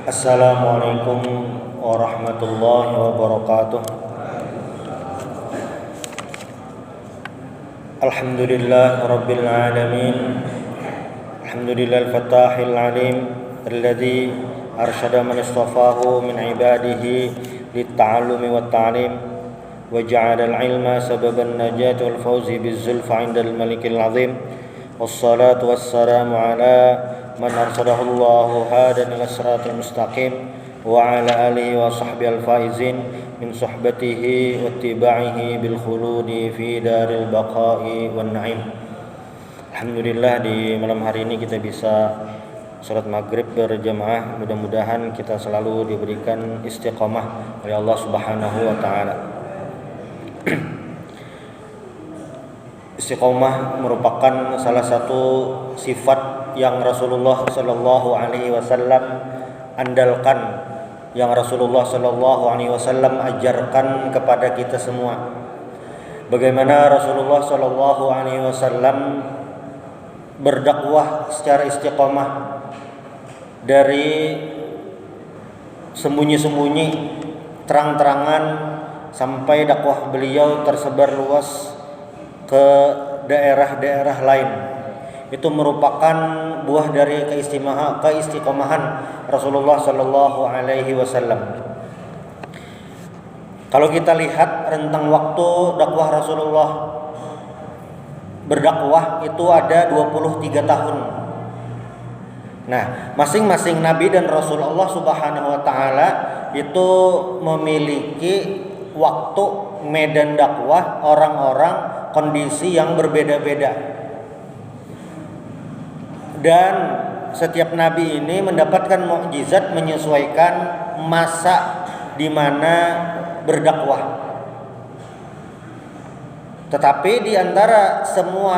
Assalamualaikum warahmatullahi wabarakatuh. Alhamdulillah rabbil alamin. Alhamdulillahil fattahil alim alladzi arsyada man istafahu min ibadihi lit-ta'allumi wat-ta'lim wa ja'ala al-'ilma sababan najati wal fawzi biz-zulfa 'indal malikil 'azim. Wassalatu wassalamu ala man arsalahullahu hadan ila siratal mustaqim wa ala alihi wa sahbihi al-faizin min suhbatihi wa ittiba'ihi bil khuludi fi daril baqa'i wan na'im. Alhamdulillah di malam hari ini kita bisa salat maghrib berjamaah. Mudah-mudahan kita selalu diberikan istiqamah oleh Allah Subhanahu wa taala. Istiqomah merupakan salah satu sifat yang Rasulullah sallallahu alaihi wasallam andalkan, yang Rasulullah sallallahu alaihi wasallam ajarkan kepada kita semua. Bagaimana Rasulullah sallallahu alaihi wasallam berdakwah secara istiqomah dari sembunyi-sembunyi, terang-terangan, sampai dakwah beliau tersebar luas ke daerah-daerah lain. Itu merupakan buah dari keistiqomahan Rasulullah sallallahu alaihi wasallam. Kalau kita lihat rentang waktu dakwah Rasulullah berdakwah itu ada 23 tahun. Nah, masing-masing nabi dan Rasulullah Subhanahu wa taala itu memiliki waktu, medan dakwah, orang-orang, kondisi yang berbeda-beda. Dan setiap nabi ini mendapatkan mukjizat menyesuaikan masa di mana berdakwah. Tetapi di antara semua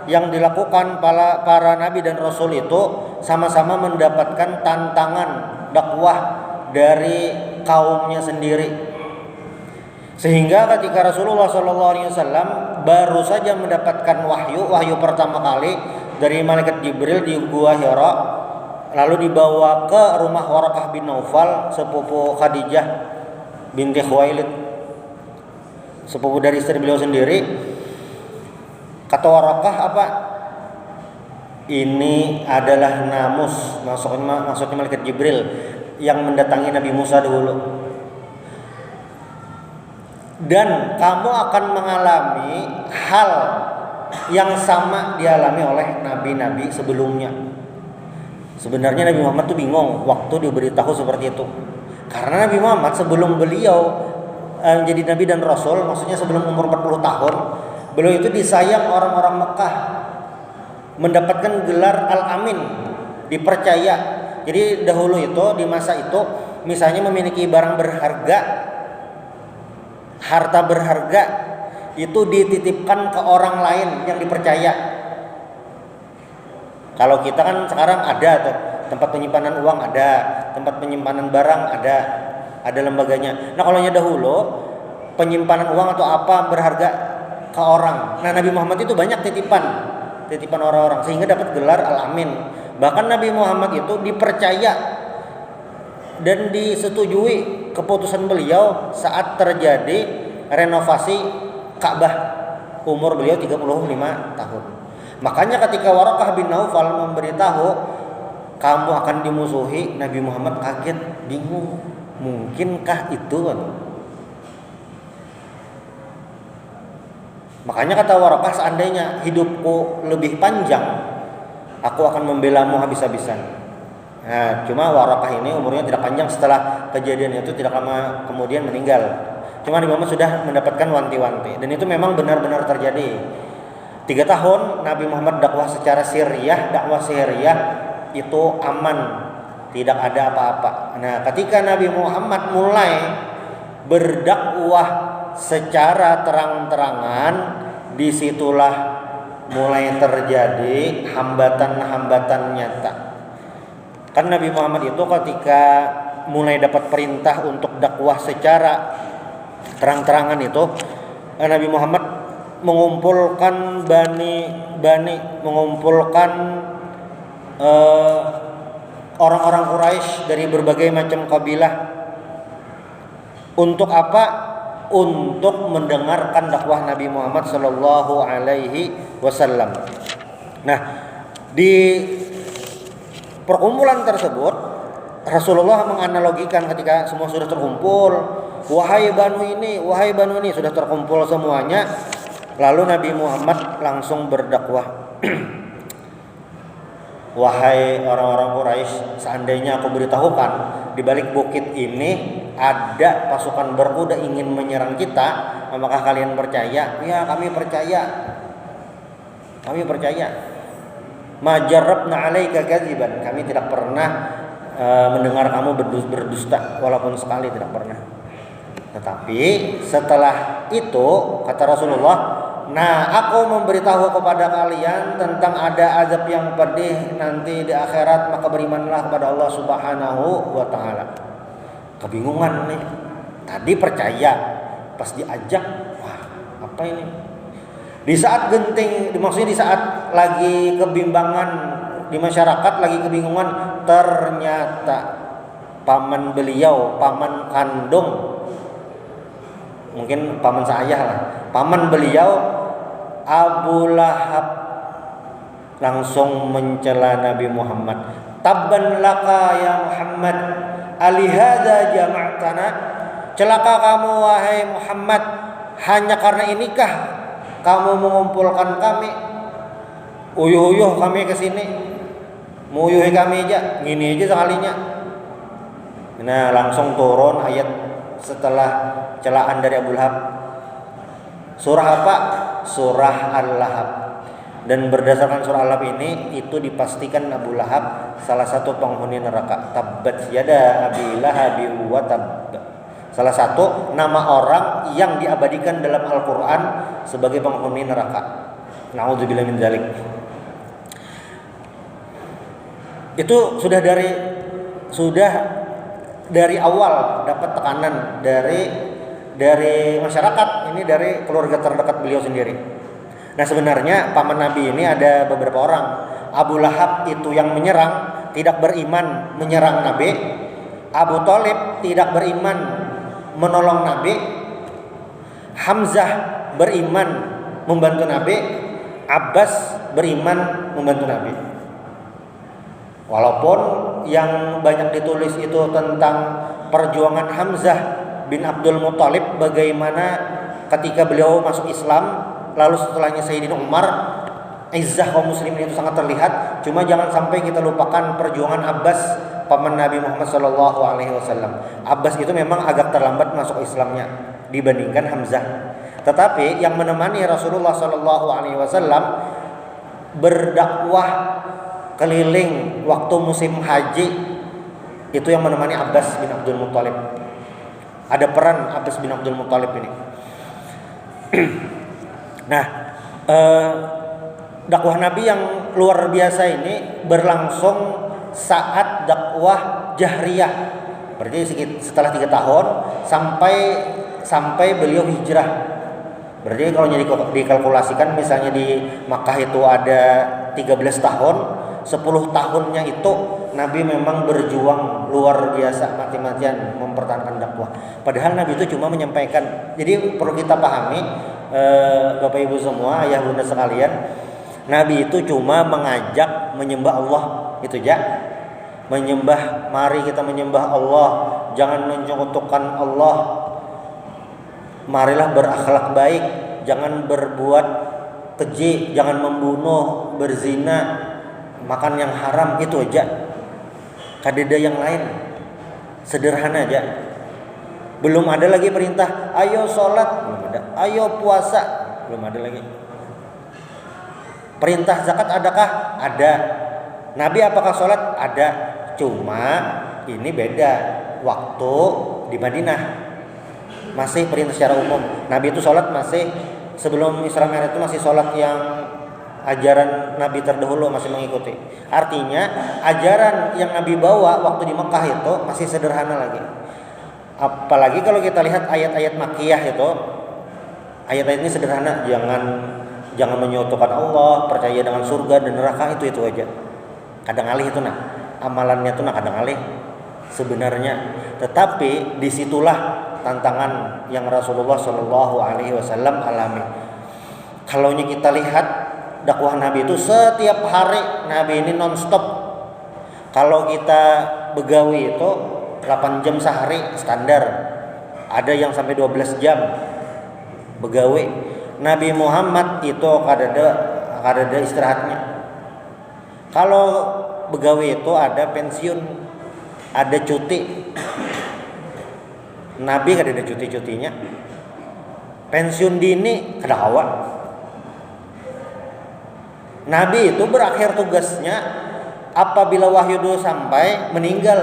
yang dilakukan para nabi dan rasul itu sama-sama mendapatkan tantangan dakwah dari kaumnya sendiri. Sehingga ketika Rasulullah SAW baru saja mendapatkan wahyu pertama kali dari malaikat Jibril di Gua Hira, lalu dibawa ke rumah Waraqah bin Naufal, sepupu Khadijah binti Khuwailid, sepupu dari istri beliau sendiri. Kata Waraqah apa? Ini adalah namus, maksudnya malaikat Jibril yang mendatangi Nabi Musa dulu. Dan kamu akan mengalami hal yang sama dialami oleh nabi-nabi sebelumnya. Sebenarnya Nabi Muhammad tuh bingung waktu diberitahu seperti itu. Karena Nabi Muhammad sebelum beliau menjadi nabi dan rasul, maksudnya sebelum umur 40 tahun, beliau itu disayang orang-orang Mekah, mendapatkan gelar Al-Amin, dipercaya. Jadi dahulu itu, di masa itu, misalnya memiliki barang berharga, harta berharga, itu dititipkan ke orang lain yang dipercaya. Kalau kita kan sekarang ada tuh tempat penyimpanan uang, ada tempat penyimpanan barang, ada lembaganya. Nah kalau dahulu penyimpanan uang atau apa berharga ke orang. Nah Nabi Muhammad itu banyak titipan orang-orang sehingga dapat gelar Al-Amin. Bahkan Nabi Muhammad itu dipercaya dan disetujui keputusan beliau saat terjadi renovasi Ka'bah, umur beliau 35 tahun. Makanya ketika Waraqah bin Naufal memberitahu kamu akan dimusuhi, Nabi Muhammad kaget, bingung, mungkinkah itu? Makanya kata Waraqah, seandainya hidupku lebih panjang, aku akan membelamu habis-habisan. Nah, cuma Waraqah ini umurnya tidak panjang, setelah kejadian itu tidak lama kemudian meninggal. Cuma Nabi Muhammad sudah mendapatkan wanti-wanti, dan itu memang benar-benar terjadi. 3 tahun Nabi Muhammad dakwah secara sirriyah, dakwah sirriyah itu aman, tidak ada apa-apa. Nah, ketika Nabi Muhammad mulai berdakwah secara terang-terangan, disitulah mulai terjadi hambatan-hambatan nyata. Kan Nabi Muhammad itu ketika mulai dapat perintah untuk dakwah secara terang-terangan itu, Nabi Muhammad mengumpulkan mengumpulkan orang-orang Quraisy dari berbagai macam kabilah. Untuk apa? Untuk mendengarkan dakwah Nabi Muhammad sallallahu alaihi wasallam. Nah, di perkumpulan tersebut Rasulullah menganalogikan ketika semua sudah terkumpul, wahai Banu ini sudah terkumpul semuanya, lalu Nabi Muhammad langsung berdakwah. Wahai orang-orang Quraisy, seandainya aku beritahukan di balik bukit ini ada pasukan berkuda ingin menyerang kita, apakah kalian percaya? Ya, kami percaya. Kami percaya. Majarrabna 'alaika kadziban. Kami tidak pernah mendengar kamu berdusta, walaupun sekali tidak pernah. Tetapi setelah itu kata Rasulullah, nah, aku memberitahu kepada kalian tentang ada azab yang pedih nanti di akhirat, maka berimanlah kepada Allah Subhanahu wa taala. Kebingungan nih. Tadi percaya, pas diajak, wah, apa ini? Di saat genting, maksudnya di saat lagi kebimbangan di masyarakat, lagi kebingungan, ternyata paman beliau, paman kandung, mungkin paman saya lah, paman beliau Abu Lahab langsung mencela Nabi Muhammad. Tabban laka ya Muhammad, alihada jama'tana. Celaka kamu wahai Muhammad, hanya karena inikah kamu mengumpulkan kami? Uyuh-uyuh kami kesini, muyuhi kami aja, gini aja sekalinya. Nah, langsung turun ayat setelah celaan dari Abu Lahab. Surah apa? Surah Al-Lahab. Dan berdasarkan surah Al-Lahab ini, itu dipastikan Abu Lahab salah satu penghuni neraka. Tabbat yada Abi Lahab wa tabb. Salah satu nama orang yang diabadikan dalam Al-Quran sebagai penghuni neraka. Na'udzubillah min dzalik. Itu sudah dari awal dapat tekanan dari masyarakat, ini dari keluarga terdekat beliau sendiri. Nah, sebenarnya paman Nabi ini ada beberapa orang. Abu Lahab itu yang menyerang, tidak beriman, menyerang Nabi. Abu Thalib tidak beriman, menolong Nabi. Hamzah beriman, membantu Nabi. Abbas beriman, membantu Nabi. Walaupun yang banyak ditulis itu tentang perjuangan Hamzah bin Abdul Muthalib, bagaimana ketika beliau masuk Islam, lalu setelahnya Sayyidina Umar, izzah kaum muslimin itu sangat terlihat. Cuma jangan sampai kita lupakan perjuangan Abbas, paman Nabi Muhammad SAW. Abbas itu memang agak terlambat masuk Islamnya dibandingkan Hamzah. Tetapi yang menemani Rasulullah SAW berdakwah keliling waktu musim haji, itu yang menemani Abbas bin Abdul Muthalib. Ada peran Abbas bin Abdul Muthalib ini. Nah, dakwah Nabi yang luar biasa ini berlangsung saat dakwah jahriyah. Berarti setelah 3 tahun sampai beliau hijrah. Berarti kalau dikalkulasikan, misalnya di Makkah itu ada 13 tahun, 10 tahunnya itu Nabi memang berjuang luar biasa, mati-matian mempertahankan dakwah. Padahal Nabi itu cuma menyampaikan. Jadi perlu kita pahami, Bapak Ibu semua, ayah bunda sekalian, Nabi itu cuma mengajak menyembah Allah, itu aja. Menyembah, mari kita menyembah Allah, jangan menyekutukan Allah. Marilah berakhlak baik, jangan berbuat keji, jangan membunuh, berzina, makan yang haram, itu aja. Kadeda yang lain sederhana aja. Belum ada lagi perintah ayo sholat, belum ada. Ayo puasa, belum ada lagi. Perintah zakat adakah? Ada. Nabi apakah sholat? Ada. Cuma ini beda waktu di Madinah. Masih perintah secara umum. Nabi itu sholat masih sebelum Isra Mi'raj itu masih sholat yang ajaran Nabi terdahulu masih mengikuti. Artinya ajaran yang Nabi bawa waktu di Mekah itu masih sederhana lagi. Apalagi kalau kita lihat ayat-ayat Makkiyah itu, ayat-ayat ini sederhana, jangan menyekutukan Allah, percaya dengan surga dan neraka, itu aja. Kadang alih itu. Nah, amalannya tuh kadang alih sebenarnya. Tetapi disitulah tantangan yang Rasulullah Shallallahu Alaihi Wasallam alami. Kalau kita lihat dakwah Nabi itu setiap hari Nabi ini nonstop. Kalau kita begawi itu 8 jam sehari standar, ada yang sampai 12 jam begawi. Nabi Muhammad itu ada istirahatnya. Kalau begawi itu ada pensiun, ada cuti. Nabi kan ada cuti-cutinya. Pensiun dini kedawa. Nabi itu berakhir tugasnya apabila wahyu dulu sampai meninggal,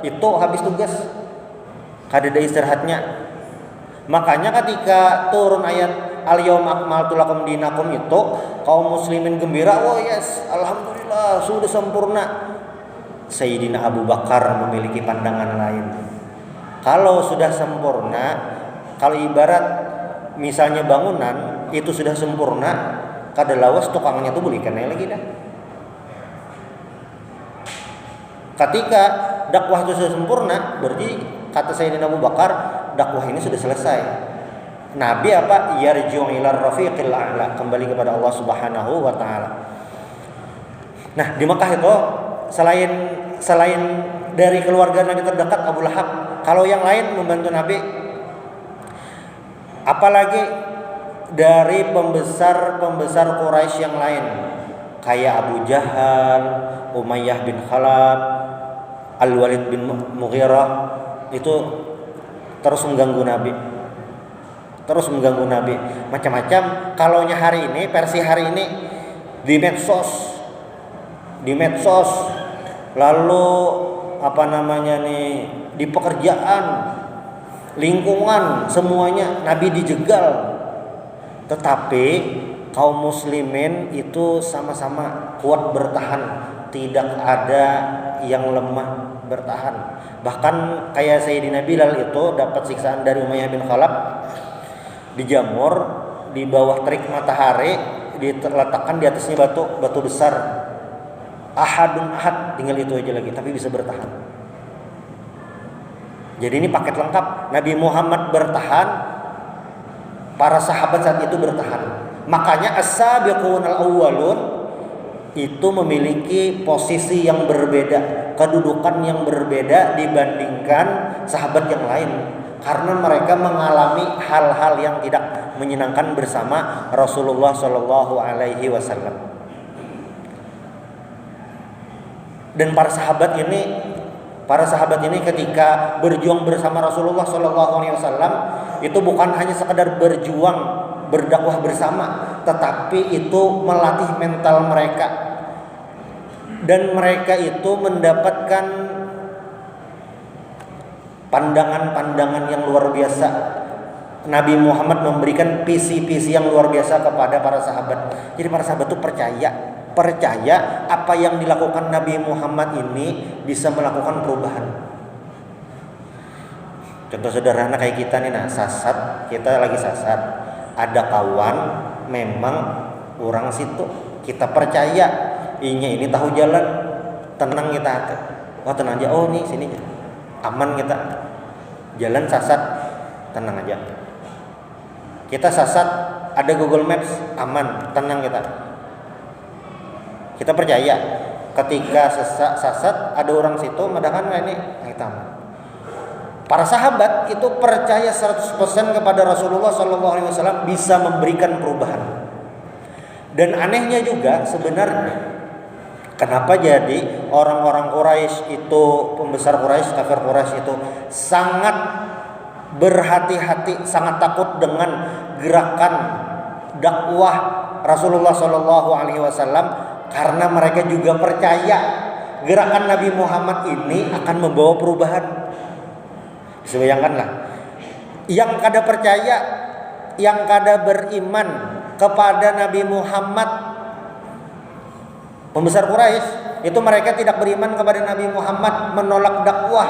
itu habis tugas. Kada ada istirahatnya. Makanya ketika turun ayat al-yauma akmaltu lakum dinakum itu kaum muslimin gembira, oh yes, alhamdulillah sudah sempurna. Sayyidina Abu Bakar memiliki pandangan lain. Kalau sudah sempurna, kalau ibarat misalnya bangunan itu sudah sempurna, kada lawas tukangnya tuh belikan lagi dah. Ketika dakwah itu sudah sempurna, berarti kata Sayyidina Abu Bakar, dakwah ini sudah selesai. Nabi apa? Yarji'u ila rafiqil a'la, kembali kepada Allah Subhanahu wa taala. Nah, di Mekah itu selain dari keluarga Nabi terdekat Abu Lahab, kalau yang lain membantu Nabi, apalagi dari pembesar Quraisy yang lain, kayak Abu Jahal, Umayyah bin Khalaf, Al-Walid bin Mughirah, itu terus mengganggu Nabi, macam-macam. Kalaunya hari ini, versi hari ini di medsos, lalu di pekerjaan, lingkungan, semuanya Nabi dijegal. Tetapi kaum muslimin itu sama-sama kuat bertahan, tidak ada yang lemah bertahan. Bahkan kayak Sayyidina Bilal itu dapat siksaan dari Umayyah bin Khalaf, dijamur di bawah terik matahari, diletakkan di atasnya batu besar, ahadun ahad, tinggal itu aja lagi, tapi bisa bertahan. Jadi ini paket lengkap. Nabi Muhammad bertahan, para sahabat saat itu bertahan. Makanya as-sabiqunal awwalun itu memiliki posisi yang berbeda, kedudukan yang berbeda dibandingkan sahabat yang lain, karena mereka mengalami hal-hal yang tidak menyenangkan bersama Rasulullah Shallallahu Alaihi Wasallam. Dan para sahabat ini ketika berjuang bersama Rasulullah Shallallahu Alaihi Wasallam itu bukan hanya sekedar berjuang berdakwah bersama, tetapi itu melatih mental mereka, dan mereka itu mendapatkan pandangan-pandangan yang luar biasa. Nabi Muhammad memberikan visi-visi yang luar biasa kepada para sahabat. Jadi para sahabat itu percaya apa yang dilakukan Nabi Muhammad ini bisa melakukan perubahan. Contoh sederhana kayak kita nih, kita lagi sasat, ada kawan memang orang situ, kita percaya ini tahu jalan, tenang kita, tenang aja, nih sini aman, kita jalan sasat, tenang aja. Kita sasat, ada Google Maps, aman, tenang kita percaya. Ketika sasat ada orang situ, madakan ini kita aman. Para sahabat itu percaya 100% kepada Rasulullah SAW bisa memberikan perubahan. Dan anehnya juga sebenarnya, kenapa jadi orang-orang Quraisy itu, pembesar Quraisy, kafir Quraisy itu sangat berhati-hati, sangat takut dengan gerakan dakwah Rasulullah SAW, karena mereka juga percaya gerakan Nabi Muhammad ini akan membawa perubahan. Bisa bayangkanlah, yang kada percaya, yang kada beriman kepada Nabi Muhammad, pembesar Quraisy itu mereka tidak beriman kepada Nabi Muhammad, menolak dakwah.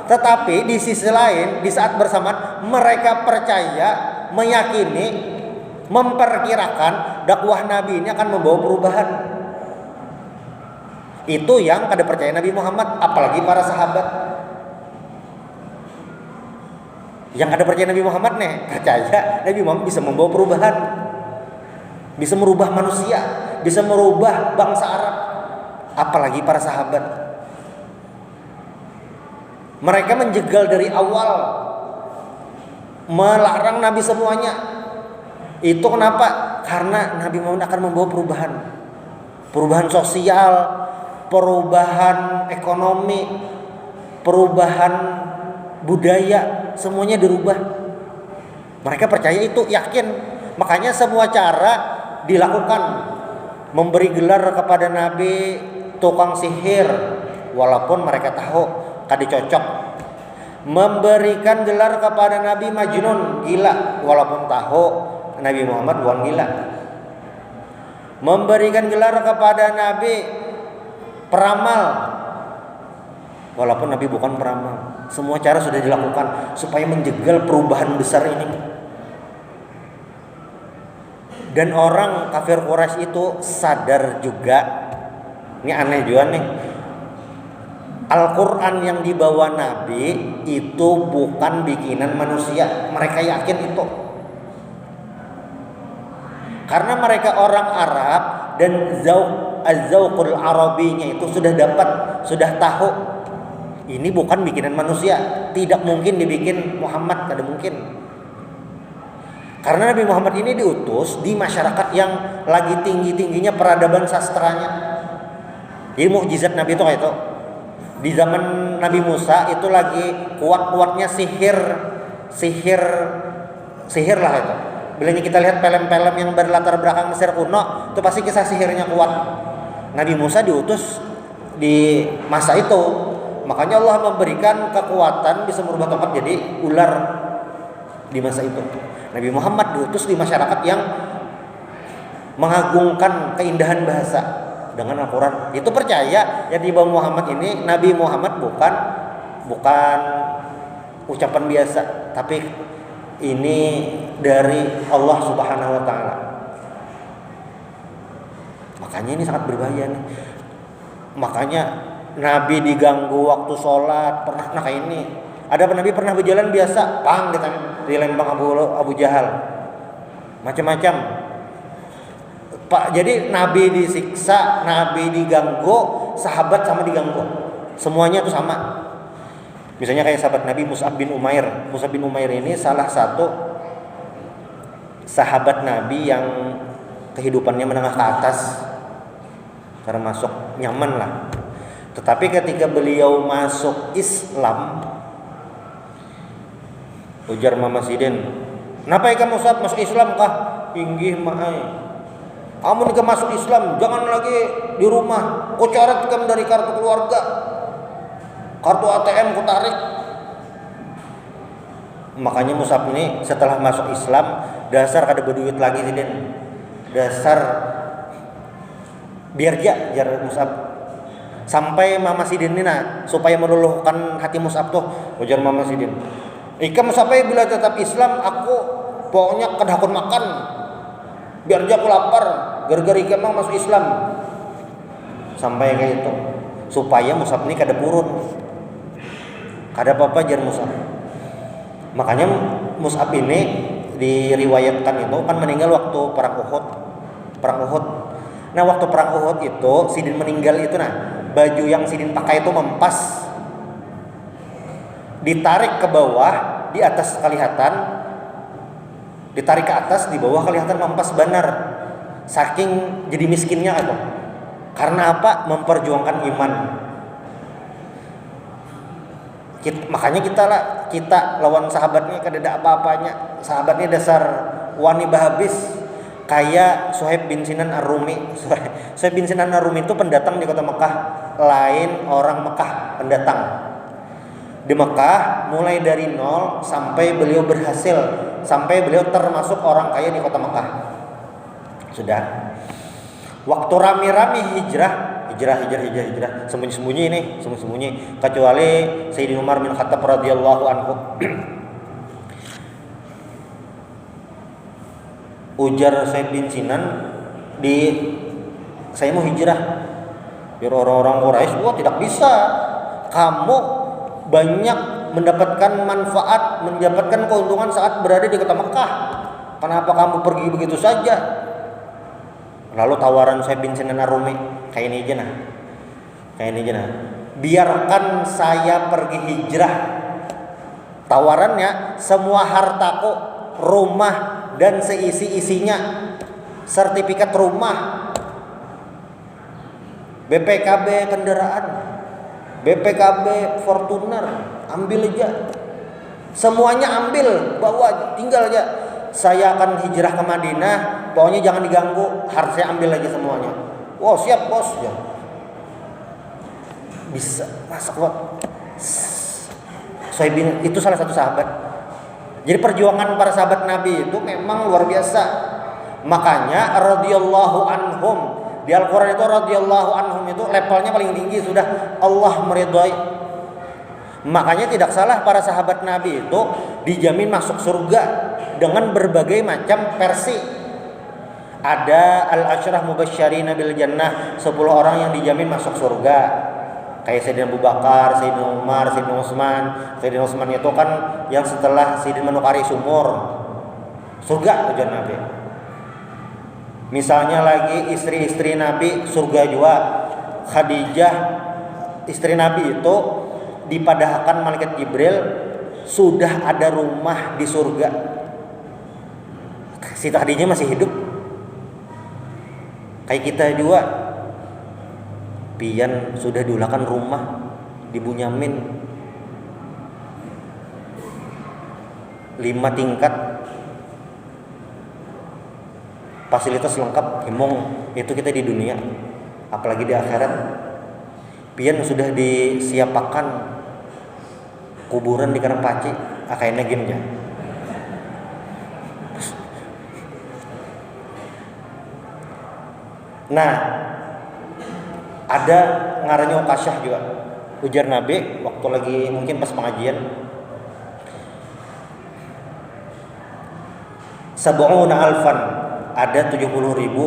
Tetapi di sisi lain, di saat bersamaan mereka percaya, meyakini, memperkirakan dakwah Nabi ini akan membawa perubahan. Itu yang kada percaya Nabi Muhammad, apalagi para sahabat. Yang kada percaya Nabi Muhammad nih, percaya Nabi Muhammad bisa membawa perubahan, bisa merubah manusia, bisa merubah bangsa Arab, apalagi para sahabat. Mereka menjegal dari awal, melarang Nabi semuanya. Itu kenapa? Karena Nabi Muhammad akan membawa perubahan, perubahan sosial, perubahan ekonomi, perubahan budaya, semuanya dirubah. Mereka percaya itu, yakin. Makanya semua cara dilakukan. Memberi gelar kepada Nabi tukang sihir, walaupun mereka tahu kada cocok. Memberikan gelar kepada Nabi Majnun, gila, walaupun tahu Nabi Muhammad bukan gila. Memberikan gelar kepada Nabi peramal, walaupun Nabi bukan peramal. Semua cara sudah dilakukan supaya menjegal perubahan besar ini. Dan orang kafir Quraisy itu sadar juga, ini aneh juga nih, Al-Quran yang dibawa Nabi itu bukan bikinan manusia. Mereka yakin itu, karena mereka orang Arab dan az-zauqul arabinya itu sudah dapat, sudah tahu ini bukan bikinan manusia, tidak mungkin dibikin Muhammad, kada mungkin. Karena Nabi Muhammad ini diutus di masyarakat yang lagi tinggi-tingginya peradaban sastranya. Jadi mukjizat Nabi itu kayak itu. Di zaman Nabi Musa itu lagi kuat-kuatnya sihir lah itu. Bilanya kita lihat film-film yang berlatar belakang Mesir kuno, itu pasti kisah sihirnya kuat. Nabi Musa diutus di masa itu, makanya Allah memberikan kekuatan bisa merubah tongkat jadi ular di masa itu. Nabi Muhammad diutus di masyarakat yang mengagungkan keindahan bahasa dengan Al-Quran. Itu percaya yang dibawa Muhammad ini, Nabi Muhammad bukan ucapan biasa, tapi ini dari Allah Subhanahu wa taala. Makanya ini sangat berbahaya nih. Makanya Nabi diganggu waktu sholat, pernah kayak ini. Ada Nabi pernah berjalan biasa, pang dilempang Abu Jahal. Macam-macam. Pak, jadi Nabi disiksa, Nabi diganggu, sahabat sama diganggu. Semuanya itu sama. Misalnya kayak sahabat Nabi Mus'ab bin Umair. Mus'ab bin Umair ini salah satu sahabat Nabi yang kehidupannya menengah ke atas, termasuk nyaman lah. Tetapi ketika beliau masuk Islam, ujar Mama Sidin, "Napa kamu Mus'ab masuk Islam kah?" "Inggih ma'ai. Amun ke masuk Islam jangan lagi di rumah, ku coret kamu dari kartu keluarga, kartu ATM ku tarik." Makanya Mus'ab ini setelah masuk Islam, dasar kada berduit lagi Sidin. Dasar biar jar Mus'ab. Sampai Mama Sidin ini supaya meluluhkan hati Mus'ab tuh, ujar Mama Sidin, "Ika Mus'ab bila tetap Islam, aku pokoknya kada hakun makan. Biar aja aku lapar, gara-gara Ika emang masuk Islam." Sampai kayak itu, supaya Mus'ab ini kada purun, kada apa-apa jar Mus'ab. Makanya Mus'ab ini diriwayatkan itu kan meninggal waktu perang Uhud. Nah, waktu perang Uhud itu Sidin meninggal itu, baju yang Sidin pakai itu mempas, ditarik ke bawah, di atas kelihatan, ditarik ke atas, di bawah kelihatan mempas benar. Saking jadi miskinnya itu. Karena apa? Memperjuangkan iman. Makanya kita lawan sahabatnya kada ada apa-apanya. Sahabatnya dasar wani bahabis, kayak Suhaib bin Sinan Ar-Rumi. Suhaib bin Sinan Ar-Rumi itu pendatang di kota Mekah, lain orang Mekah, pendatang di Mekah mulai dari nol sampai beliau berhasil, sampai beliau termasuk orang kaya di kota Mekah. Sudah waktu rame-rame hijrah, sembunyi-sembunyi, kecuali Sayyidina Umar bin Khattab radhiyallahu anhu. Ujar Suhaib bin Sinan, saya mau hijrah. Biar orang-orang Quraisy, wah tidak bisa. Kamu banyak mendapatkan manfaat, mendapatkan keuntungan saat berada di kota Mekah. Kenapa kamu pergi begitu saja? Lalu tawaran Suhaib bin Sinan Ar-Rumi, kayak ini aja nah. Kayak ini aja nah. Biarkan saya pergi hijrah. Tawarannya semua hartaku, rumah dan seisi-isinya, sertifikat rumah, BPKB kendaraan, BPKB Fortuner, ambil aja. Semuanya ambil, bawa, tinggal aja. Saya akan hijrah ke Madinah, pokoknya jangan diganggu, harus saya ambil aja semuanya. Wow, siap bos. Ya. Bisa, masa kuat. Suhaib itu salah satu sahabat. Jadi perjuangan para sahabat Nabi itu memang luar biasa. Makanya radhiyallahu anhum, di Al-Qur'an itu radhiyallahu anhum itu levelnya paling tinggi, sudah Allah meridhai. Makanya tidak salah para sahabat Nabi itu dijamin masuk surga dengan berbagai macam versi. Ada al-asyrah mubasysyirina bil jannah, 10 orang yang dijamin masuk surga. Kayak Sayyidina Abu Bakar, Sayyidina Umar, Sayyidina Utsman. Sayyidina Utsman itu kan yang setelah Sayyidina menukari sumur. Surga tujuan Nabi. Misalnya lagi istri-istri Nabi surga juga. Khadijah istri Nabi itu dipadahkan malaikat Jibril sudah ada rumah di surga. Siti Khadijah masih hidup. Kayak kita juga, pian sudah diulakan rumah di Bunyamin 5 tingkat, fasilitas lengkap, himong. Itu kita di dunia, apalagi di akhirat. Pian sudah disiapakan kuburan di Karangpaci, kayaknya gimnya. Nah, ada ngarannya Ukasyah juga. Ujar Nabi waktu lagi mungkin pas pengajian, sab'una alfan, ada 70.000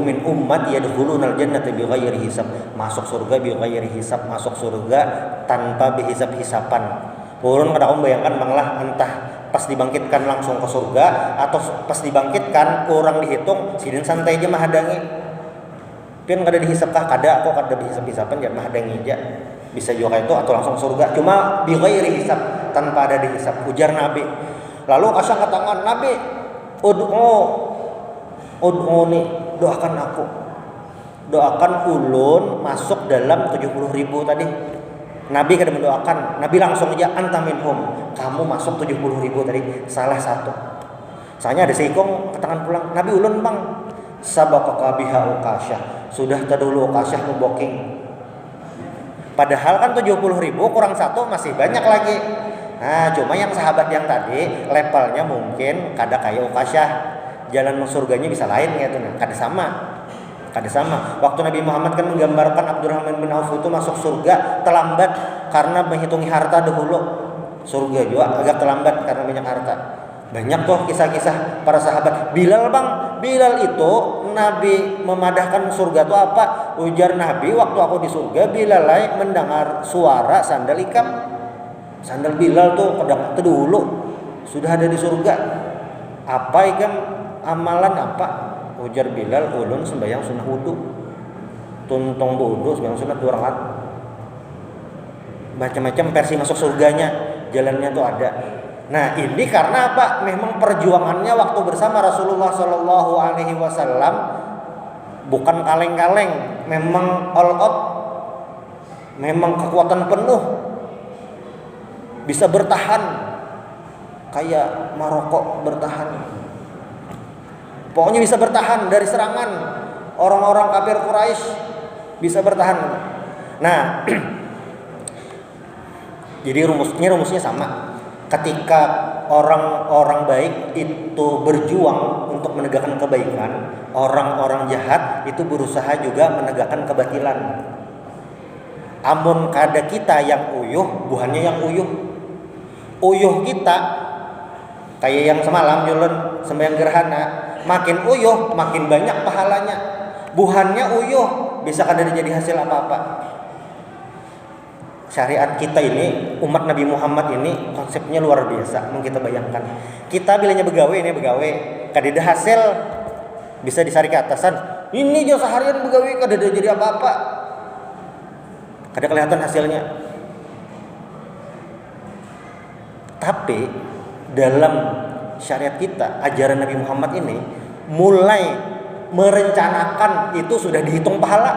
min ummat yadkhulunal jannata bighairi hisab, masuk surga bighairi hisab, masuk surga tanpa hisab-hisapan. Purun kada kamu bayangkan manglah entah pas dibangkitkan langsung ke surga atau pas dibangkitkan orang dihitung sidin santai aja mahadangi. Pian kada dihisap kah? Kada, kok kada dihisap-hisapan jangan mahadangi aja. Bisa juga itu atau langsung surga. Cuma bighairi hisab, tanpa ada dihisap. Ujar Nabi. Lalu Ukasyah angkat tangan, Nabi, ud'u nih, doakan aku. Doakan ulun masuk dalam 70.000 tadi. Nabi kada mendoakan, Nabi langsung aja anta minhum, kamu masuk 70.000 tadi, salah satu. Soalnya ada seikong ke tangan pulang, Nabi ulun bang, sabaqaka biha Ukasyah, sudah terdahulu Ukasyah memboking. Padahal kan 70.000 kurang satu masih banyak lagi. Nah cuma yang sahabat yang tadi levelnya mungkin kada kayak Ukasyah, jalan surganya bisa lain gitu, nah kada sama. Waktu Nabi Muhammad kan menggambarkan Abdurrahman bin Auf itu masuk surga terlambat karena menghitungi harta dahulu. Surga juga agak terlambat karena banyak harta. Banyak tuh kisah-kisah para sahabat. Bilal bang, Bilal itu Nabi memadahkan surga itu apa? Ujar Nabi, waktu aku di surga Bilal mendengar suara sandal ikam. Sandal Bilal tuh pedang dulu sudah ada di surga. Apa ikam amalan apa? Ujar Bilal, ulun sembahyang sunnah wudu, tuntong wudu sembahyang sunnah 2 rakaat. Macam-macam versi masuk surganya, jalannya tuh ada. Nah ini karena apa? Memang perjuangannya waktu bersama Rasulullah Shallallahu Alaihi Wasallam bukan kaleng-kaleng, memang all out, memang kekuatan penuh, bisa bertahan kayak Maroko bertahan. Pokoknya bisa bertahan dari serangan orang-orang kafir Quraisy, bisa bertahan. Nah, jadi rumusnya sama. Ketika orang-orang baik itu berjuang untuk menegakkan kebaikan, orang-orang jahat itu berusaha juga menegakkan kebatilan. Amun kada kita yang uyuh, buhannya yang uyuh. Uyuh kita kayak yang semalam nyulun sembahyang gerhana, makin uyuh makin banyak pahalanya. Buhannya uyuh, bisa kada jadi hasil apa-apa. Syariat kita ini, umat Nabi Muhammad ini konsepnya luar biasa. Mau kita bayangkan, kita bilanya begawe ini begawe, kada hasil bisa disari ke atasan. Ini jauh seharian begawe kada jadi apa-apa, kada kelihatan hasilnya. Tapi dalam syariat kita, ajaran Nabi Muhammad ini mulai merencanakan itu sudah dihitung pahala.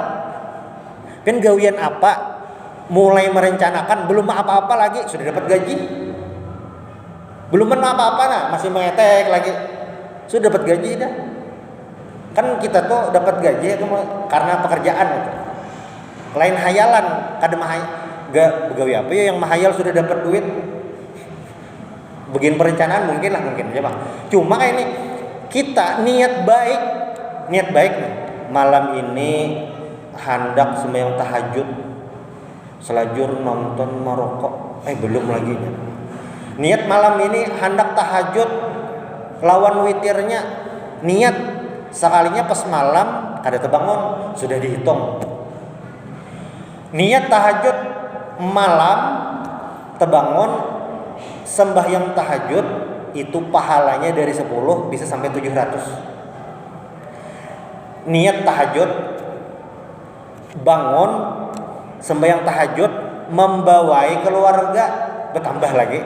Kan gawian apa? Mulai merencanakan, belum apa-apa lagi sudah dapat gaji. Belum apa-apa nah, masih mengetek lagi. Sudah dapat gaji dah. Kan kita tuh dapat gaji itu karena pekerjaan gitu. Lain hayalan, kada gak begawi apa ya yang mahayal sudah dapat duit. Bagian perencanaan mungkin aja Bang. Cuma ini kita niat baik nih. Malam ini hendak sembahyang tahajud, selajur nonton merokok, belum lagi nya. Niat malam ini hendak tahajud lawan witirnya, niat sekalinya pas malam kada terbangun sudah dihitung. Niat tahajud malam terbangun sembahyang tahajud itu pahalanya dari 10 bisa sampai 700. Niat tahajud bangun sembahyang tahajud membawai keluarga bertambah lagi.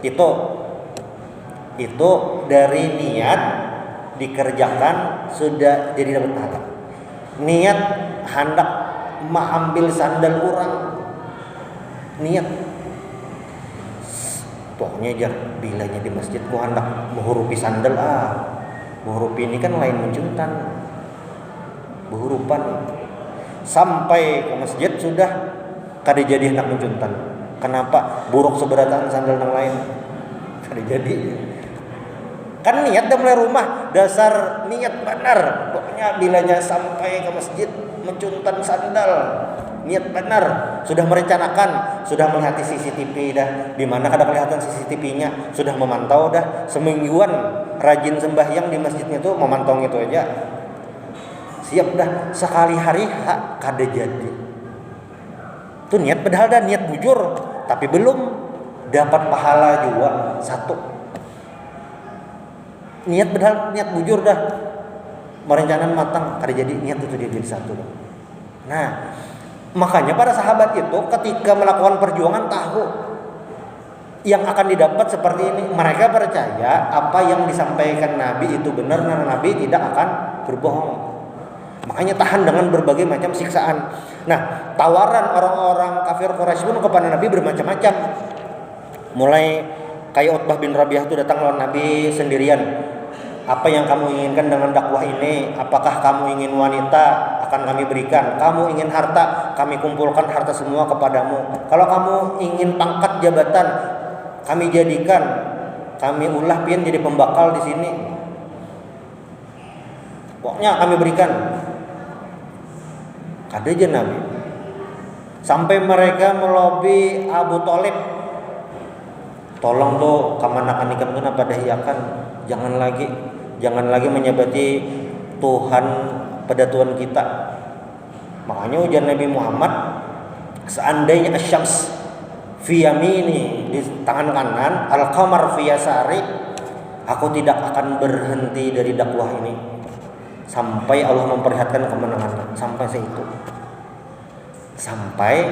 Itu dari niat dikerjakan sudah jadi dapat pahala. Niat hendak mengambil sandal orang, niat pokoknya aja bilanya di masjid ku hendak menghurupi sandal menghurupi ini kan lain mencuntan berhurupan sampai ke masjid sudah kada jadi hendak mencuntan. Kenapa? Buruk seberatan sandal yang lain kada jadi. Kan niat dah mulai rumah, dasar niat benar. Pokoknya bilanya sampai ke masjid mencuntan sandal, niat benar, sudah merencanakan, sudah melihat CCTV dah, di mana kada kelihatan CCTV-nya, sudah memantau dah semingguan rajin sembahyang di masjidnya tuh memantau itu aja. Siap dah sekali hari kada jadi. Tuh niat padahal dah niat bujur, tapi belum dapat pahala juga satu. Niat padahal niat bujur dah merencanakan matang, kada jadi, niat itu dia jadi satu. Nah, makanya para sahabat itu ketika melakukan perjuangan tahu yang akan didapat seperti ini. Mereka percaya apa yang disampaikan Nabi itu benar dan Nabi tidak akan berbohong. Makanya tahan dengan berbagai macam siksaan. Nah, tawaran orang-orang kafir Quraisy pun kepada Nabi bermacam-macam. Mulai kayak Utbah bin Rabi'ah itu datang lawan Nabi sendirian. Apa yang kamu inginkan dengan dakwah ini? Apakah kamu ingin wanita? Akan kami berikan. Kamu ingin harta? Kami kumpulkan harta semua kepadamu. Kalau kamu ingin pangkat jabatan, kami jadikan. Kami ulah pian jadi pembakal di sini. Pokoknya kami berikan. Kada aja Nabi. Sampai mereka melobi Abu Thalib. Tolong tuh kamanakan nikam kena pada hiakan. Jangan lagi menyebati Tuhan pada Tuhan kita. Makanya ujar Nabi Muhammad, seandainya asyams fi yamini, di tangan kanan, al-qamar fi yasari, aku tidak akan berhenti dari dakwah ini sampai Allah memperlihatkan kemenangan. Sampai seitu. Sampai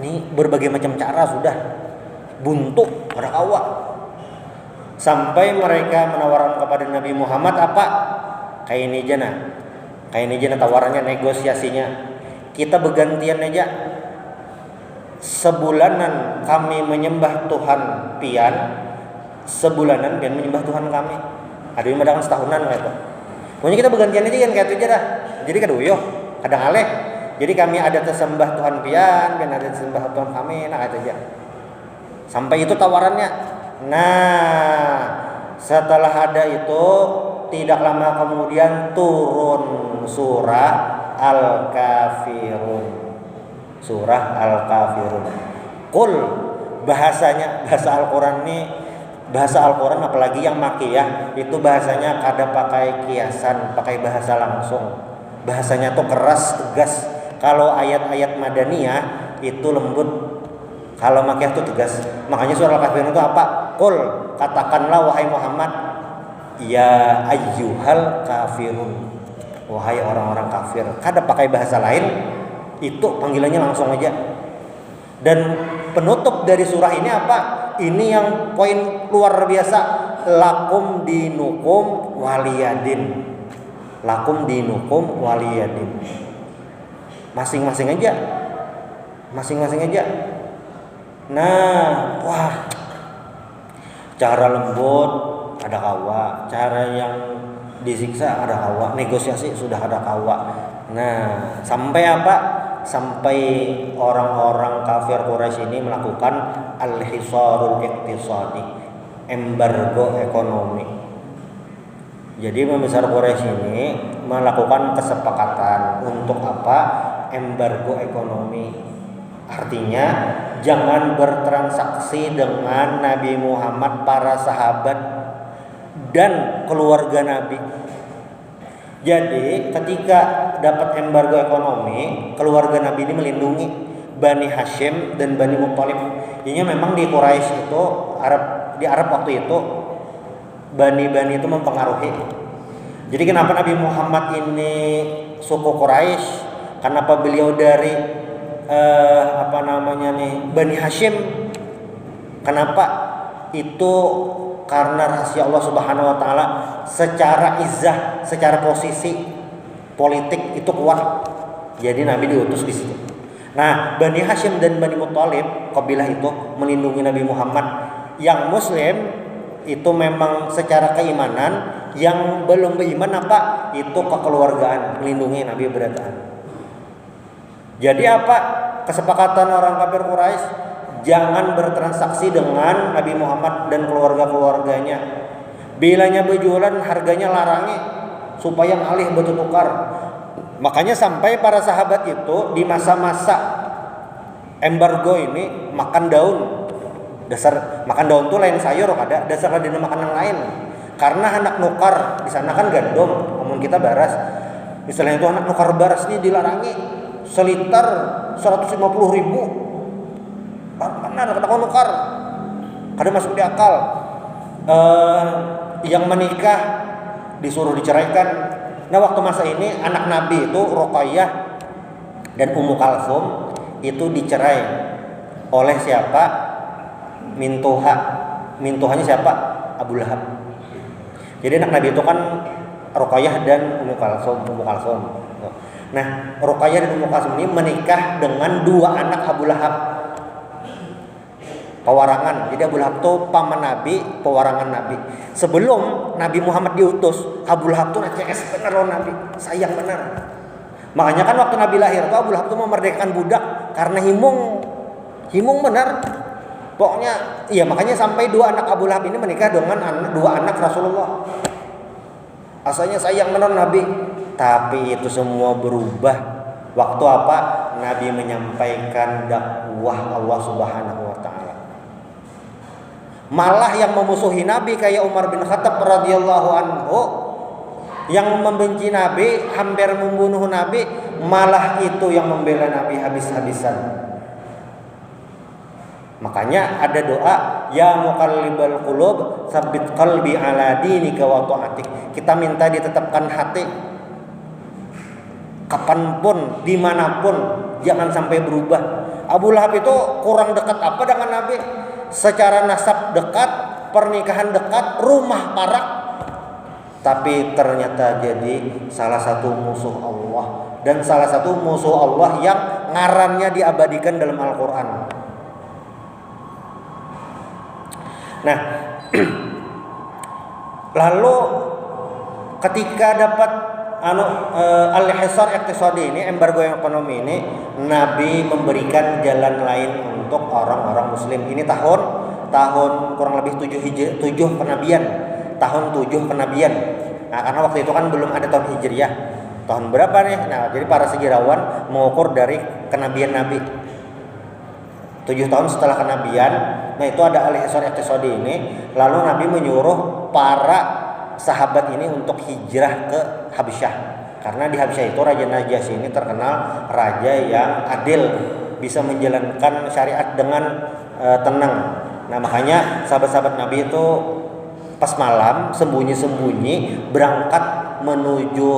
ini berbagai macam cara sudah buntu pada awak. Sampai mereka menawarkan kepada Nabi Muhammad apa? Kayak ini jana tawarannya, negosiasinya. Kita bergantian aja. Sebulanan kami menyembah Tuhan pian, sebulanan pian menyembah Tuhan kami. Ada yang madakan setahunan gitu. Pokoknya kita bergantian aja kan kayak itu aja dah. Jadi kaduyuh, kadang aleh. Jadi kami ada tersembah Tuhan pian ada tersembah Tuhan kami, nah itu aja. Sampai itu tawarannya. Nah, setelah ada itu tidak lama kemudian turun surah Al-Kafirun. Surah Al-Kafirun. Qul, bahasa Al-Qur'an ini Bahasa Al-Quran apalagi yang makiyah itu bahasanya kada pakai kiasan, pakai bahasa langsung. Bahasanya tuh keras, tegas. Kalau ayat-ayat Madaniyah itu lembut. Kalau makiyah tuh tegas. Makanya surah Al-Kafirun itu apa? Qul, katakanlah wahai Muhammad, ya ayyuhal kafirun, wahai orang-orang kafir. Kada pakai bahasa lain, itu panggilannya langsung aja. Dan penutup dari surah ini apa? Ini yang poin luar biasa. Lakum dinukum waliyadin. Lakum dinukum waliyadin. Masing-masing aja. Masing-masing aja. Nah, wah. Cara lembut ada kawa, cara yang disiksa ada kawa, negosiasi sudah ada kawa. Nah, sampai apa? Sampai orang-orang kafir Quraisy ini melakukan al-hisarul iqtisadi, embargo ekonomi. Jadi pembesar Quraisy ini melakukan kesepakatan untuk apa? Embargo ekonomi. Artinya jangan bertransaksi dengan Nabi Muhammad, para sahabat dan keluarga Nabi. Jadi ketika dapat embargo ekonomi, keluarga Nabi ini melindungi Bani Hashim dan Bani Muthalib. Ini memang di Quraisy itu di Arab waktu itu Bani-Bani itu mempengaruhi. Jadi kenapa Nabi Muhammad ini suku Quraisy? Kenapa beliau dari Bani Hashim? Kenapa? Itu karena rahasia Allah Subhanahu wa taala secara izzah, secara posisi politik itu kuat. Jadi Nabi diutus di situ. Nah, Bani Hashim dan Bani Muthalib, kabilah itu melindungi Nabi Muhammad. Yang muslim itu memang secara keimanan, yang belum beriman apa? Itu kekeluargaan, melindungi Nabi berataan. Jadi apa? Kesepakatan orang kafir Quraisy, jangan bertransaksi dengan Nabi Muhammad dan keluarga-keluarganya. Bilanya bejualan harganya larangi supaya ngalih bertukar. Makanya sampai para sahabat itu di masa-masa embargo ini makan daun. Dasar makan daun tuh lain sayur ada, dasar dina makanan lain. Karena anak nukar di sana kan gandum, ngomong kita baras. Misalnya itu anak nukar baras nih dilarangi seliter 150.000. Benar kata kau nukar, kada masuk di akal. Yang menikah disuruh diceraikan. Nah waktu masa ini anak Nabi itu Ruqayyah dan Ummu Kalsum itu dicerai oleh siapa? Mintuhanya siapa? Abu Lahab. Jadi anak Nabi itu kan Ruqayyah dan Ummu Kalsum. Nah Ruqayyah dan Ummu Kalsum ini menikah dengan dua anak Abu Lahab. Pewarangan. Jadi Abu Lahab itu paman Nabi, pewarangan Nabi. Sebelum Nabi Muhammad diutus, Abu Lahab itu naces bener loh Nabi, sayang bener. Makanya kan waktu Nabi lahir tuh Abu Lahab itu memerdekakan budak karena himung bener. Pokoknya, iya makanya sampai dua anak Abu Lahab ini menikah dengan dua anak Rasulullah. Asalnya sayang bener Nabi, tapi itu semua berubah waktu apa? Nabi menyampaikan dakwah Allah Subhanahu wa taala. Malah yang memusuhi Nabi kayak Umar bin Khattab radhiyallahu anhu, yang membenci Nabi, hampir membunuh Nabi, malah itu yang membela Nabi habis-habisan. Makanya ada doa, ya muqallibal qulub, tsabbit qalbi ala dinika wa ta'atik. Kita minta ditetapkan hati kapanpun, dimanapun, jangan sampai berubah. Abu Lahab itu kurang dekat apa dengan Nabi? Secara nasab dekat, pernikahan dekat, rumah parak, tapi ternyata jadi salah satu musuh Allah, dan salah satu musuh Allah yang ngarannya diabadikan dalam Al-Quran. Nah, lalu ketika dapat al-hisar iqtisadi ini, embargo ekonomi ini, Nabi memberikan jalan lain untuk orang-orang muslim. Ini tahun kurang lebih 7 kenabian. Tahun 7 kenabian. Nah, karena waktu itu kan belum ada tahun Hijriyah. Tahun berapa nih? Nah, jadi para sejarawan mengukur dari kenabian Nabi. 7 tahun setelah kenabian. Nah itu ada al-hisar iqtisadi ini. Lalu Nabi menyuruh para sahabat ini untuk hijrah ke Habasyah. Karena di Habasyah itu Raja Najasyi ini terkenal raja yang adil, bisa menjalankan syariat dengan tenang. Nah makanya sahabat-sahabat Nabi itu pas malam sembunyi-sembunyi berangkat menuju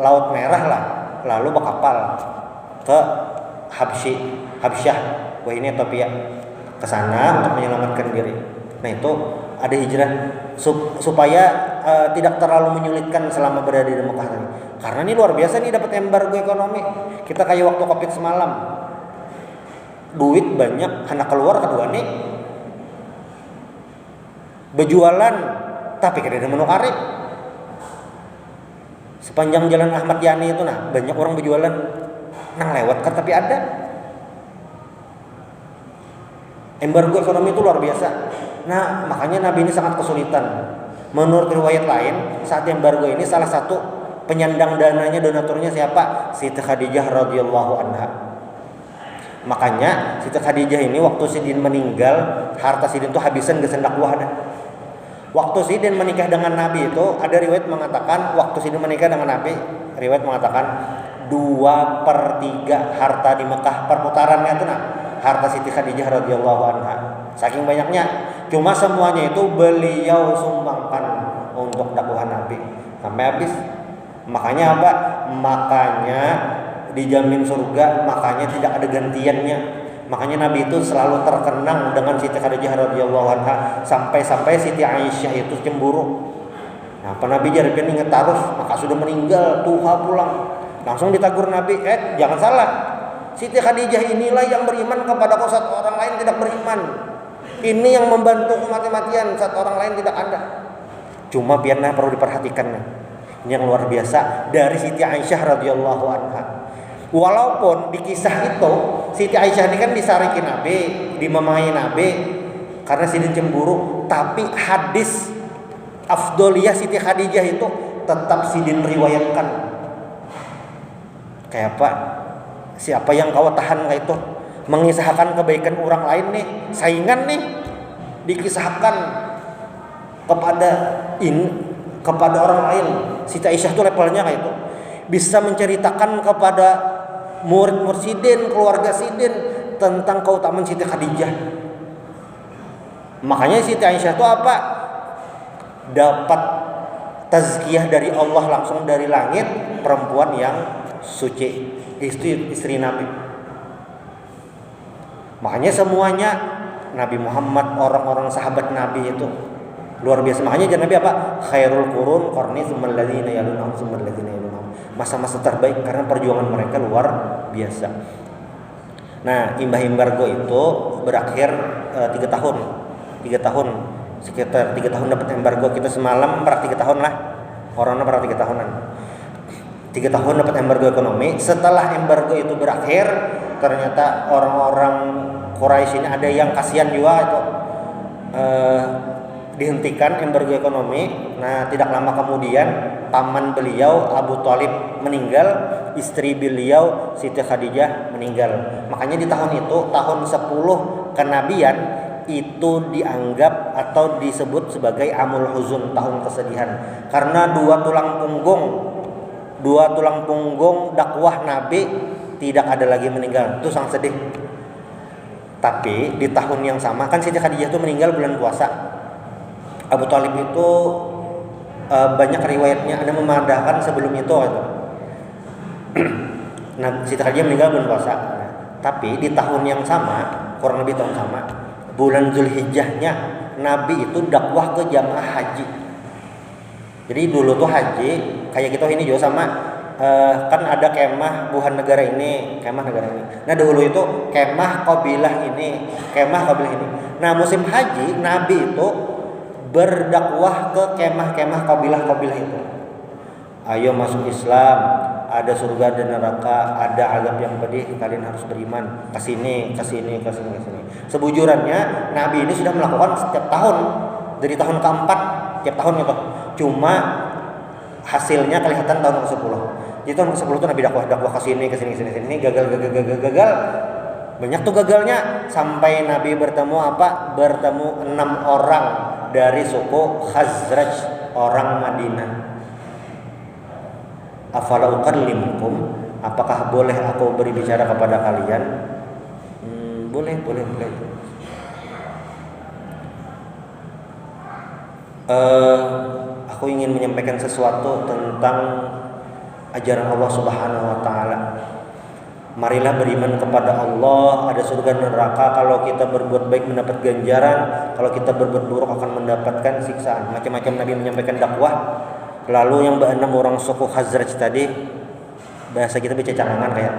Laut Merah lah, lalu berkapal ke Habasyah, wah ini Ethiopia, ke sana untuk menyelamatkan diri. Nah itu ada hijrah supaya tidak terlalu menyulitkan selama berada di Mekah tadi. Karena ini luar biasa nih dapat embargo ekonomi. Kita kayak waktu Covid semalam, duit banyak, anak keluar kedua nih berjualan, tapi kada ada menu kari. Sepanjang jalan Ahmad Yani itu nah banyak orang berjualan nang lewat kan, tapi ada embargo ekonomi itu luar biasa. Nah makanya Nabi ini sangat kesulitan. Menurut riwayat lain saat embargo ini salah satu penyandang dananya, donaturnya siapa? Siti Khadijah radhiyallahu anha. Makanya Siti Khadijah ini waktu Sidin meninggal, harta Sidin itu habisan gesendak wahda. Waktu Sidin menikah dengan Nabi itu ada riwayat mengatakan, waktu Sidin menikah dengan Nabi, riwayat mengatakan 2/3 harta di Mekah perputarannya itu nah harta Siti Khadijah radhiyallahu anha. Saking banyaknya, cuma semuanya itu beliau sumbangkan untuk dakwah Nabi sampai habis. Makanya apa? Makanya dijamin surga, makanya tidak ada gantiannya. Makanya Nabi itu selalu terkenang dengan Siti Khadijah radhiyallahu anha, sampai-sampai Siti Aisyah itu cemburu. Nah, Nabi jarang ingat taruh, maka sudah meninggal, tuha pulang. Langsung ditagur Nabi, jangan salah. Siti Khadijah inilah yang beriman kepadaku saat orang lain tidak beriman. Ini yang membantuku mati-matian saat orang lain tidak ada. Cuma biarlah perlu diperhatikan. Ini yang luar biasa dari Siti Aisyah radhiyallahu anha. Walaupun di kisah itu Siti Aisyah ini kan disarikin Nabi, dimamai Nabi karena Sidin cemburu, tapi hadis afdoliyah Siti Khadijah itu tetap Sidin riwayatkan. Kayak apa? Siapa yang kau tahan kayak itu? Mengisahkan kebaikan orang lain nih, saingan nih, dikisahkan kepada orang lain. Siti Aisyah itu levelnya kayak itu, bisa menceritakan kepada murid-murid Sidin, keluarga Sidin tentang keutamaan Siti Khadijah. Makanya Siti Aisyah itu apa? Dapat tazkiyah dari Allah langsung dari langit, perempuan yang suci, istri Nabi. Makanya semuanya Nabi Muhammad, orang-orang sahabat Nabi itu luar biasa. Makanya Nabi apa? Khairul qurun qarni tsummal ladzina yalunhum tsummal ladzina yalunhum. Masa-masa terbaik karena perjuangan mereka luar biasa. Nah, embargo itu berakhir 3 tahun. 3 tahun. Sekitar 3 tahun dapat embargo. Kita semalam 3 tahun lah. Corona 3 tahunan. 3 tahun dapat embargo ekonomi. Setelah embargo itu berakhir, ternyata orang-orang Quraisy ini ada yang kasihan juga itu. Dihentikan embargo ekonomi. Nah, tidak lama kemudian paman beliau Abu Thalib meninggal, istri beliau Siti Khadijah meninggal. Makanya di tahun itu, tahun 10 kenabian itu dianggap atau disebut sebagai Amul Huzun, tahun kesedihan. Karena dua tulang punggung dakwah Nabi tidak ada lagi meninggal. Itu sangat sedih. Tapi di tahun yang sama kan Siti Khadijah itu meninggal bulan puasa. Abu Thalib itu banyak riwayatnya ada memadahkan sebelum itu. Nah, Siti Khadijah meninggal bulan puasa. Nah, tapi di tahun yang sama, kurang lebih tahun sama, bulan Zulhijjahnya Nabi itu dakwah ke jamaah haji. Jadi dulu tuh haji kayak kita ini juga sama, kan ada kemah buhan negara ini, kemah negara ini. Nah dahulu itu kemah kabilah ini, kemah kabilah ini. Nah musim haji Nabi itu berdakwah ke kemah-kemah kabilah-kabilah itu. Ayo masuk Islam, ada surga dan neraka, ada azab yang pedih, kalian harus beriman. Kesini. Sebujurannya Nabi ini sudah melakukan setiap tahun, dari tahun keempat tiap tahun itu. Cuma hasilnya kelihatan tahun ke-10. Jadi tahun ke-10 itu Nabi dakwah kesini, gagal. Banyak tuh gagalnya sampai Nabi bertemu apa? Bertemu 6 orang dari suku Khazraj, orang Madinah. Afala ukallimukum, apakah boleh aku berbicara kepada kalian? Boleh. Aku ingin menyampaikan sesuatu tentang ajaran Allah Subhanahu wa taala. Marilah beriman kepada Allah, ada surga dan neraka. Kalau kita berbuat baik mendapat ganjaran, kalau kita berbuat buruk akan mendapatkan siksaan. Macam-macam Nabi menyampaikan dakwah. Lalu yang enam orang suku Khazraj tadi, bahasa kita baca cangangan kayak.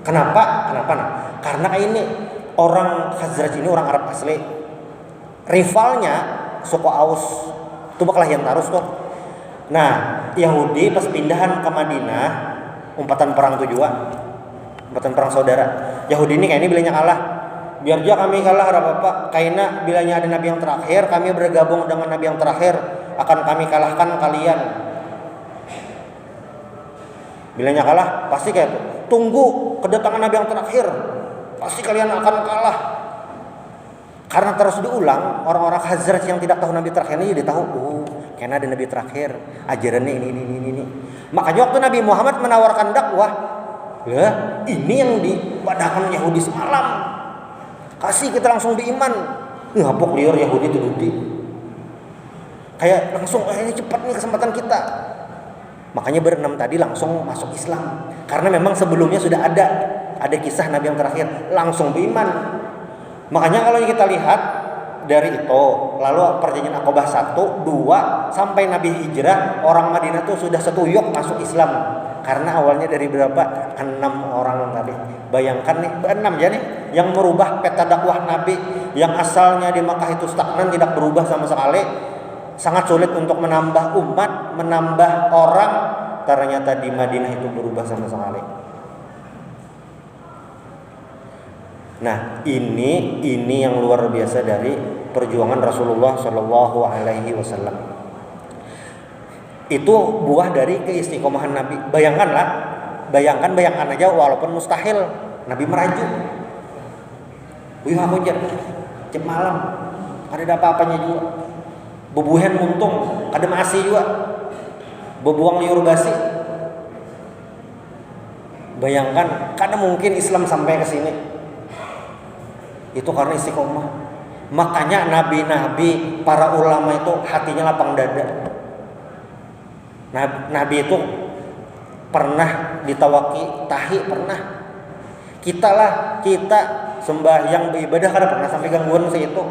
Kenapa? Nah? Karena ini orang Khazraj ini orang Arab asli. Rivalnya suku Aus itu Baqlayan Tarus tuh. Nah, Yahudi pas pindahan ke Madinah, umpatan perang tujuan, umpatan perang saudara. Yahudi ini kayak ini bilangnya kalah. Biar aja kami kalah ada apa? Kaina bilangnya ada nabi yang terakhir, kami bergabung dengan nabi yang terakhir, akan kami kalahkan kalian. Bilangnya kalah, pasti kayak itu. Tunggu kedatangan nabi yang terakhir, pasti kalian akan kalah. Karena terus diulang, orang-orang Khazraj yang tidak tahu nabi terakhir ini jadi tahu, karena ada nabi terakhir, ajarannya ini. Makanya waktu Nabi Muhammad menawarkan dakwah, ini yang dipadahkan Yahudi semalam. Kasih kita langsung beriman. Ngapok liur Yahudi itu duti. Kayak langsung ini cepat nih kesempatan kita. Makanya berenam tadi langsung masuk Islam. Karena memang sebelumnya sudah ada kisah Nabi yang terakhir langsung beriman. Makanya kalau kita lihat dari itu, lalu perjanjian Aqabah 1, 2 sampai Nabi hijrah, orang Madinah tuh sudah setuyuk masuk Islam. Karena awalnya dari berapa? 6 orang tadi. Bayangkan nih, 6 ya nih yang merubah peta dakwah Nabi yang asalnya di Makkah itu stagnan, tidak berubah sama sekali. Sangat sulit untuk menambah umat, menambah orang. Ternyata di Madinah itu berubah sama sekali. Nah, ini yang luar biasa dari perjuangan Rasulullah Shallallahu Alaihi Wasallam. Itu buah dari keistiqomahan Nabi. Bayangkan aja walaupun mustahil Nabi merajuk. Aku jam malam ada apa-apanya juga. Bebuhen muntung ada masih juga. Bebuang liur basi. Bayangkan, karena mungkin Islam sampai ke sini. Itu karena istiqomah. Makanya nabi-nabi, para ulama itu hatinya lapang dada. Nabi itu pernah ditawaki tahi, pernah. Kita sembahyang beribadah kada pernah sampai gangguan itu.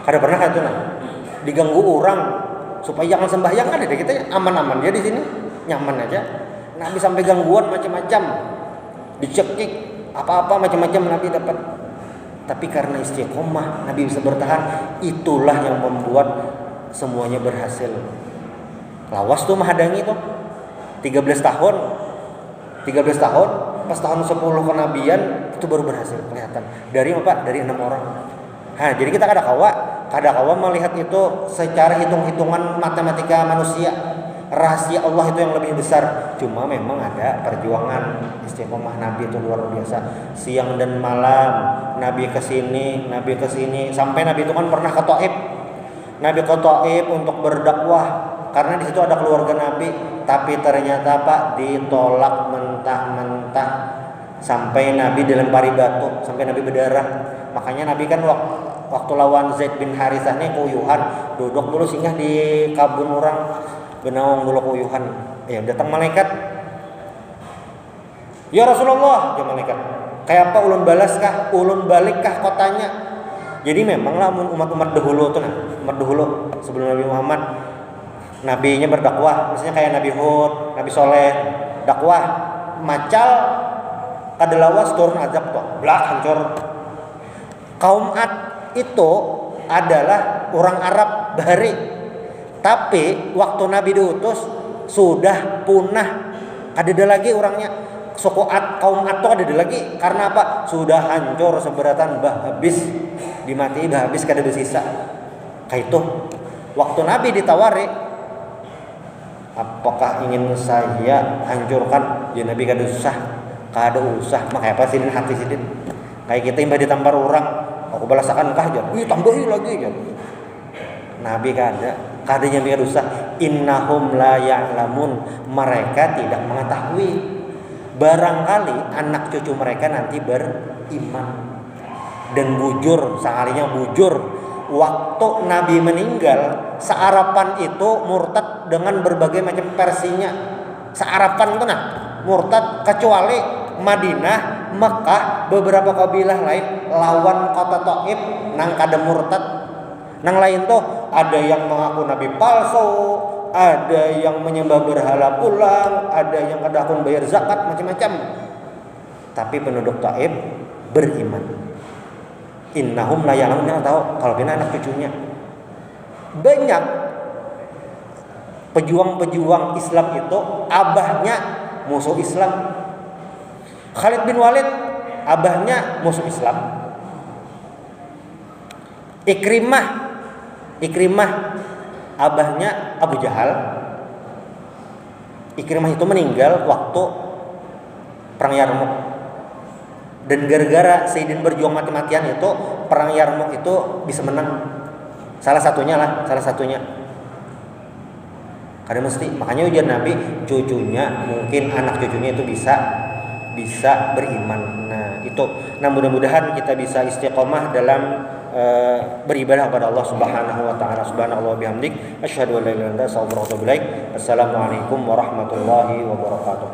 Kada pernah itu diganggu orang supaya jangan sembahyang, kan ada kita aman-aman dia di sini, nyaman aja. Nabi sampai gangguan macam-macam, dicekik apa-apa macam-macam Nabi dapat. Tapi karena istiqomah Nabi bisa bertahan. Itulah yang membuat semuanya berhasil. Lawas tuh menghadangi tuh 13 tahun pas tahun 10 kenabian itu baru berhasil kelihatan. Dari 6 orang. Jadi kita kada kawa melihat itu secara hitung-hitungan matematika manusia. Rahasia Allah itu yang lebih besar. Cuma memang ada perjuangan istiqomah Nabi itu luar biasa. Siang dan malam Nabi kesini sampai Nabi itu kan pernah ke Taif. Nabi ke Taif untuk berdakwah karena di situ ada keluarga Nabi. Tapi ternyata ditolak mentah-mentah sampai Nabi dilempari batu, sampai Nabi berdarah. Makanya Nabi kan waktu lawan Zaid bin Harithah nih kuyuhan, duduk dulu singgah di kabun orang. Benawang dulu kuyuhan. Datang malaikat. Ya Rasulullah, ya malaikat. Kayak apa ulun balaskah? Ulun balikkah kotanya? Jadi memanglah umat-umat dahulu tuh umat dahulu sebelum Nabi Muhammad, nabinya berdakwah, misalnya kayak Nabi Hud, Nabi Soleh, dakwah macal kadalawas turun azab tuh, blak hancur. Kaum Ad itu adalah orang Arab bahari. Tapi waktu Nabi diutus sudah punah, ada lagi orangnya. Suku Ad, kaum Ad itu ada lagi. Karena apa? Sudah hancur seberatan habis, dimati habis kada bersisa. Kayak itu. Waktu Nabi ditawari, apakah ingin saya hancurkan? Ya Nabi kada usah maka apa sidin hati sidin kayak kita imbah ditampar orang aku balasakan kah aja tambahi lagi aja Nabi kada yang kada usah. Innahum la ya'lamun, mereka tidak mengetahui. Barangkali anak cucu mereka nanti beriman dan bujur, sekalinya bujur. Waktu Nabi meninggal, searapan itu murtad dengan berbagai macam versinya. Searapan itu murtad kecuali Madinah, Mekah, beberapa kabilah lain lawan kota Taif nang kada murtad. Nang lain tuh ada yang mengaku nabi palsu, ada yang menyembah berhala pulang, ada yang kada akun bayar zakat, macam-macam. Tapi penduduk Taif beriman. Innahum la ya'lamun, yang tahu kalau kena anak cucunya. Banyak pejuang-pejuang Islam itu abahnya musuh Islam. Khalid bin Walid abahnya musuh Islam. Ikrimah abahnya Abu Jahal. Ikrimah itu meninggal waktu perang Yarmuk. Dan gara-gara Sayyidin berjuang mati-matian itu, perang Yarmuk itu bisa menang. Salah satunya. Karena mesti, makanya ujian Nabi, cucunya mungkin anak cucunya itu bisa beriman. Nah mudah-mudahan kita bisa istiqomah dalam beribadah kepada Allah Subhanahu wa taala. Subhanallah bihamdik, asyhadu an la ilaha illa anta, astaghfiruka wa atubu ilaik. Assalamualaikum warahmatullahi wabarakatuh.